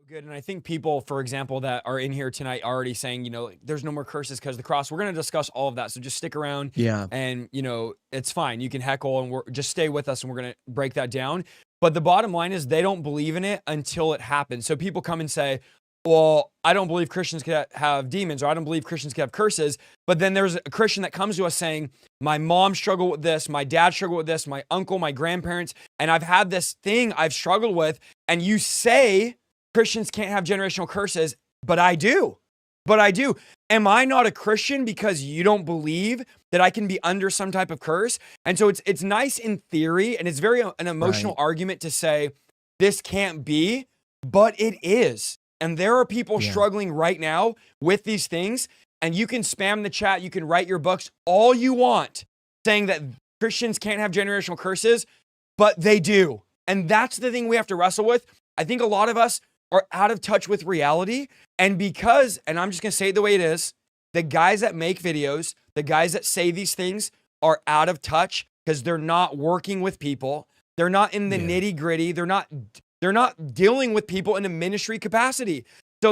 Good. And I think people, for example, that are in here tonight already saying, like, there's no more curses because of the cross. We're going to discuss all of that. So just stick around Yeah. and, it's fine. You can heckle and just stay with us and we're going to break that down. But the bottom line is they don't believe in it until it happens. So people come and say, well, I don't believe Christians can have demons, or I don't believe Christians can have curses. But then there's a Christian that comes to us saying, my mom struggled with this, my dad struggled with this, my uncle, my grandparents, and I've had this thing I've struggled with. And you say Christians can't have generational curses, but I do. But I do. Am I not a Christian because you don't believe that I can be under some type of curse? And so it's nice in theory, and it's very an emotional argument to say this can't be, but it is. And there are people struggling right now with these things, and you can spam the chat, you can write your books all you want, saying that Christians can't have generational curses, but they do. And that's the thing we have to wrestle with. I think a lot of us are out of touch with reality. And I'm just going to say it the way it is, the guys that make videos, the guys that say these things are out of touch because they're not working with people. They're not in the nitty gritty. They're not dealing with people in a ministry capacity. So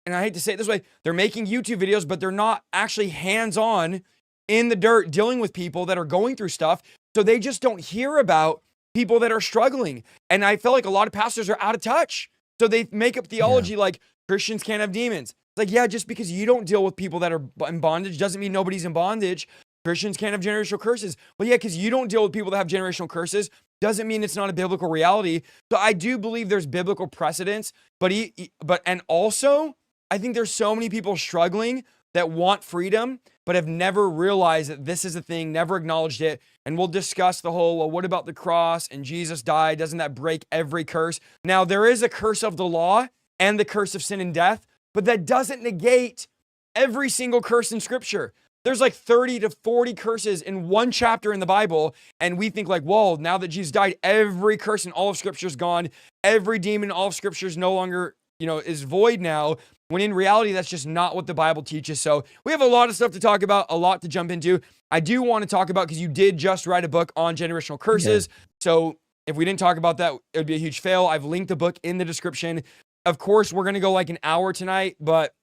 and I hate to say it this way, they're making YouTube videos, but they're not actually hands-on in the dirt dealing with people that are going through stuff. So they just don't hear about people that are struggling. And I feel like a lot of pastors are out of touch. So they make up theology like Christians can't have demons. It's like, yeah, just because you don't deal with people that are in bondage doesn't mean nobody's in bondage. Christians can't have generational curses. Well, yeah, because you don't deal with people that have generational curses doesn't mean it's not a biblical reality. So I do believe there's biblical precedence, and also I think there's so many people struggling that want freedom, but have never realized that this is a thing, never acknowledged it. And we'll discuss the whole, well, what about the cross and Jesus died? Doesn't that break every curse? Now, there is a curse of the law and the curse of sin and death, but that doesn't negate every single curse in Scripture. There's like 30 to 40 curses in one chapter in the Bible, and we think like, whoa, now that Jesus died, every curse in all of Scripture is gone. Every demon in all of Scripture is no longer, is void now, when in reality, that's just not what the Bible teaches. So we have a lot of stuff to talk about, a lot to jump into. I do want to talk about, because you did just write a book on generational curses. Yeah. So if we didn't talk about that, it would be a huge fail. I've linked the book in the description. Of course, we're going to go like an hour tonight, but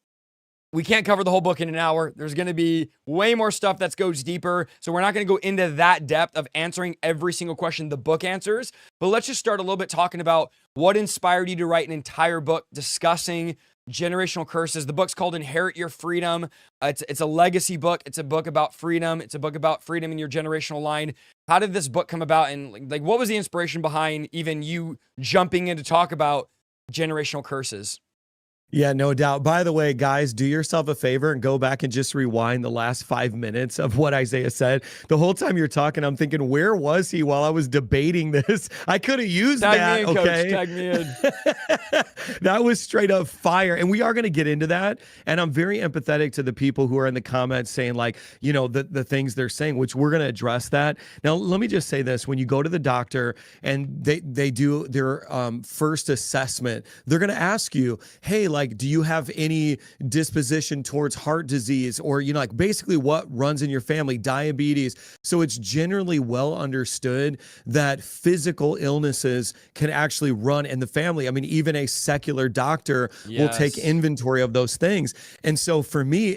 we can't cover the whole book in an hour. There's going to be way more stuff that goes deeper. So we're not going to go into that depth of answering every single question the book answers. But let's just start a little bit talking about what inspired you to write an entire book discussing generational curses. The book's called Inherit Your Freedom. It's a legacy book. It's a book about freedom. It's a book about freedom in your generational line. How did this book come about? And like, what was the inspiration behind even you jumping in to talk about generational curses? Yeah, no doubt. By the way, guys, do yourself a favor and go back and just rewind the last 5 minutes of what Isaiah said. The whole time you're talking, I'm thinking, where was he while I was debating this? I could have used that. Me in, okay, Coach, tag me in. That was straight up fire. And we are going to get into that. And I'm very empathetic to the people who are in the comments saying like, the things they're saying, which we're going to address that. Now, let me just say this. When you go to the doctor and they do their first assessment, they're going to ask you, hey, like, do you have any disposition towards heart disease, or, like basically what runs in your family, diabetes? So it's generally well understood that physical illnesses can actually run in the family. I mean, even a secular doctor will take inventory of those things. And so for me,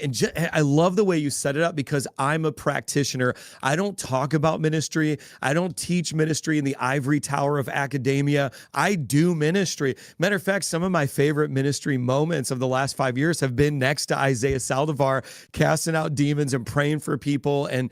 I love the way you set it up, because I'm a practitioner. I don't talk about ministry. I don't teach ministry in the ivory tower of academia. I do ministry. Matter of fact, some of my favorite ministry moments of the last 5 years have been next to Isaiah Saldivar, casting out demons and praying for people. And,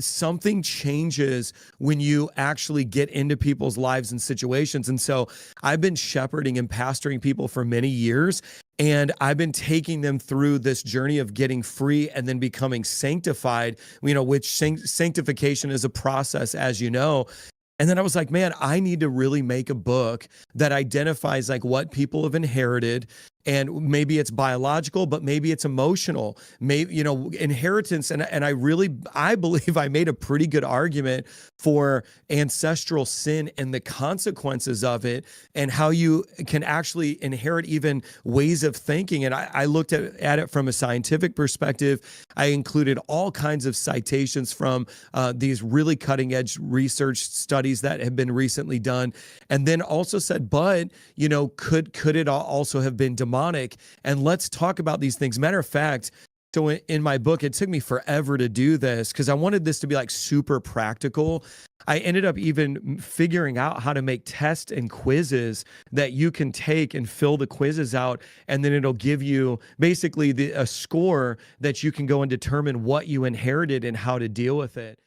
something changes when you actually get into people's lives and situations. And so I've been shepherding and pastoring people for many years, and I've been taking them through this journey of getting free and then becoming sanctified, which sanctification is a process, as you know. And then I was like, man, I need to really make a book that identifies like what people have inherited and maybe it's biological, but maybe it's emotional, maybe, inheritance. And I believe I made a pretty good argument for ancestral sin and the consequences of it, and how you can actually inherit even ways of thinking. And I looked at it from a scientific perspective. I included all kinds of citations from these really cutting edge research studies that have been recently done. And then also said, but, could it also have been demonic? And let's talk about these things. Matter of fact, so in my book, it took me forever to do this because I wanted this to be like super practical. I ended up even figuring out how to make tests and quizzes that you can take and fill the quizzes out, and then it'll give you basically a score that you can go and determine what you inherited and how to deal with it.